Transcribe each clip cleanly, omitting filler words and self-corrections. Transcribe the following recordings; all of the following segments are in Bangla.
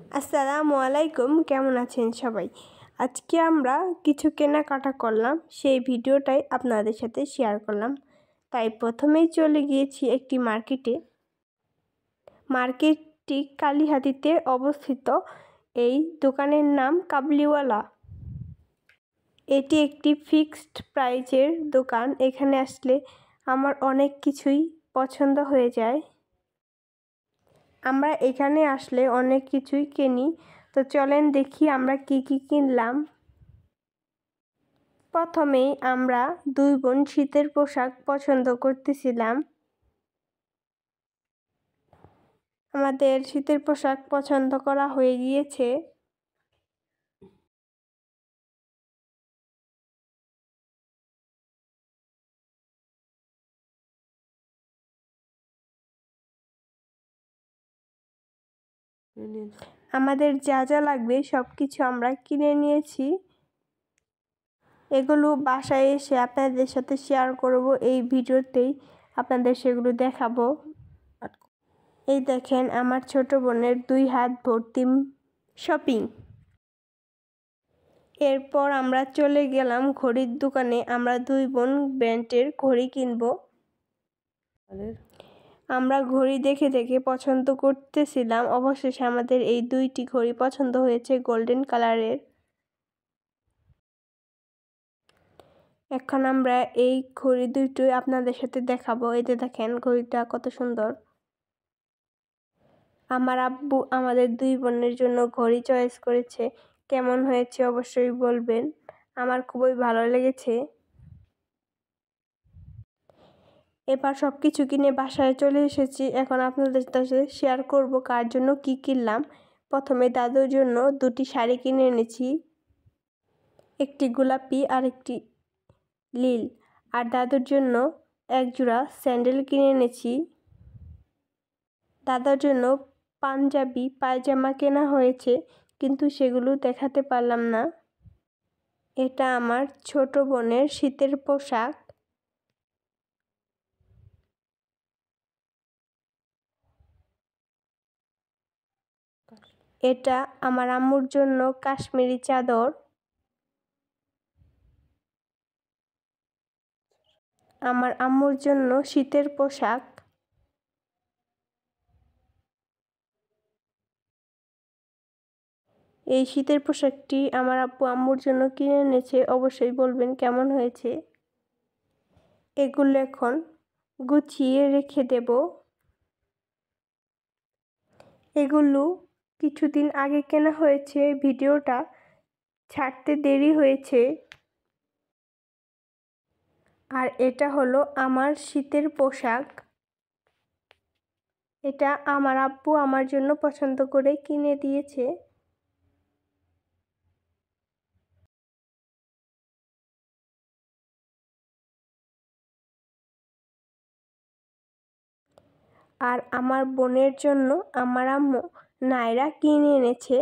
আসসালামু আলাইকুম, কেমন আছেন সবাই? আজকে আমরা কিছু কেনাকাটা করলাম, সেই ভিডিওটাই আপনাদের সাথে শেয়ার করলাম। তাই প্রথমেই চলে গিয়েছি একটি মার্কেটে। মার্কেটটি কালীহাতিতে অবস্থিত। এই দোকানের নাম কাবলিওয়ালা। এটি একটি ফিক্সড প্রাইজের দোকান। এখানে আসলে আমার অনেক কিছুই পছন্দ হয়ে যায়। আমরা এখানে আসলে অনেক কিছুই কিনি। তো চলেন দেখি আমরা কি কি কিনলাম। প্রথমেই আমরা দুই বোন শীতের পোশাক পছন্দ করতেছিলাম। আমাদের শীতের পোশাক পছন্দ করা হয়ে গিয়েছে। আমাদের যা যা লাগবে সব কিছু আমরা কিনে নিয়েছি। এগুলো বাসায় এসে আপনাদের সাথে শেয়ার করব। এই ভিডিওতেই আপনাদের সেগুলো দেখাবো। এই দেখেন আমার ছোট বোনের 2 হাত ভর্তি শপিং। এরপর আমরা চলে গেলাম ঘড়ির দোকানে। আমরা 2 বোন ব্র্যান্ডের ঘড়ি কিনবো। আমরা ঘড়ি দেখে দেখে পছন্দ করতেছিলাম। অবশেষে আমাদের এই 2টি ঘড়ি পছন্দ হয়েছে গোল্ডেন কালারের। এখন আমরা এই ঘড়ি দুটোই আপনাদের সাথে দেখাবো। এই যে দেখেন ঘড়িটা কত সুন্দর। আমার আব্বু আমাদের 2 বোনের জন্য ঘড়ি চয়েস করেছে। কেমন হয়েছে অবশ্যই বলবেন। আমার খুবই ভালো লেগেছে। এবার সব কিছু কিনে বাসায় চলে এসেছি। এখন আপনাদের সাথে শেয়ার করব কার জন্য কি কিনলাম। প্রথমে দাদুর জন্য 2টি শাড়ি কিনে এনেছি, একটি গোলাপি আর একটি নীল। আর দাদুর জন্য 1 জোড়া স্যান্ডেল কিনে এনেছি। দাদার জন্য পাঞ্জাবি পায়জামা কেনা হয়েছে, কিন্তু সেগুলো দেখাতে পারলাম না। এটা আমার ছোট বোনের শীতের পোশাক। এটা আমার আম্মুর জন্য কাশ্মীরি চাদর। আমার আম্মুর জন্য শীতের পোশাক। এই শীতের পোশাকটি আমার আব্বু আম্মুর জন্য কিনে এনেছে। অবশ্যই বলবেন কেমন হয়েছে। এগুলো এখন গুছিয়ে রেখে দেব। এগুলো কিছুদিন আগে কেনা হয়েছে, ভিডিওটা ছাড়তে দেরি হয়েছে। আর এটা হলো আমার শীতের পোশাক। এটা আমার আব্বু আমার জন্য পছন্দ করে কিনে দিয়েছে। আর আমার বোনের জন্য আমার আম্মু নায়রা কিনে এনেছে।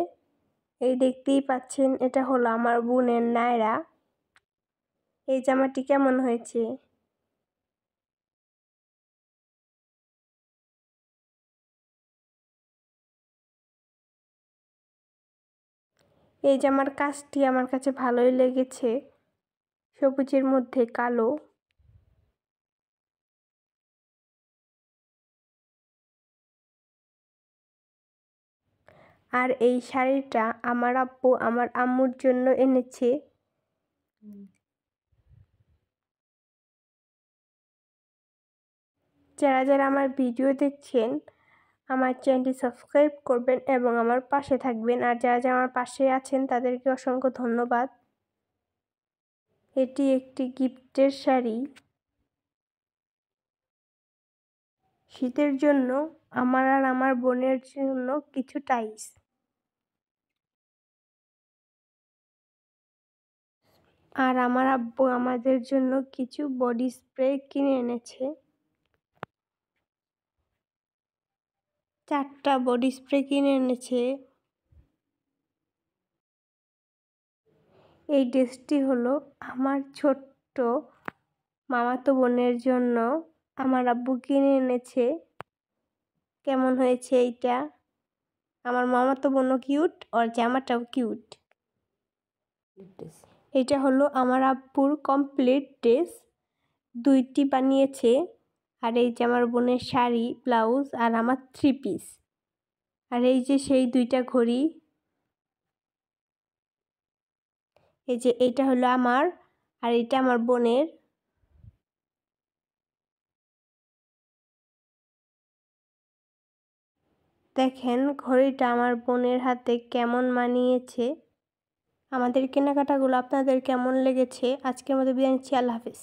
এই দেখতেই পাচ্ছেন, এটা হলো আমার বোনের নায়রা। এই জামাটি কেমন হয়েছে? এই জামার কাজটি আমার কাছে ভালোই লেগেছে, সবুজের মধ্যে কালো। আর এই শাড়িটা আমার আব্বু আমার আম্মুর জন্য এনেছে। যারা যারা আমার ভিডিও দেখছেন, আমার চ্যানেলটি সাবস্ক্রাইব করবেন এবং আমার পাশে থাকবেন। আর যারা যারা আমার পাশে আছেন তাদেরকে অসংখ্য ধন্যবাদ। এটি একটি গিফটের শাড়ি। শীতের জন্য আমার আর আমার বোনের জন্য কিছু টাইস। আর আমার আব্বু আমাদের জন্য কিছু বডি স্প্রে কিনে এনেছে। 4টা বডি স্প্রে কিনে এনেছে। এই ড্রেসটি হলো আমার ছোট্ট মামাতো বোনের জন্য আমার আব্বু কিনে এনেছে। কেমন হয়েছে এইটা? আমার মামাতো বোনও কিউট, ওর জামাটাও কিউট। এটা হলো আমার আব্বুর কমপ্লিট ড্রেস, 2টি বানিয়েছে। আর এই যে আমার বোনের শাড়ি, ব্লাউজ আর আমার 3 পিস। আর এই যে সেই 2টা ঘড়ি। এই যে এইটা হলো আমার, আর এটা আমার বোনের। দেখেন ঘড়িটা আমার বোনের হাতে কেমন মানিয়েছে। আমাদের কেনাকাটাগুলো আপনাদের কেমন লেগেছে? আজকের মতো বিদায় নিচ্ছি। আল্লাহ হাফেজ।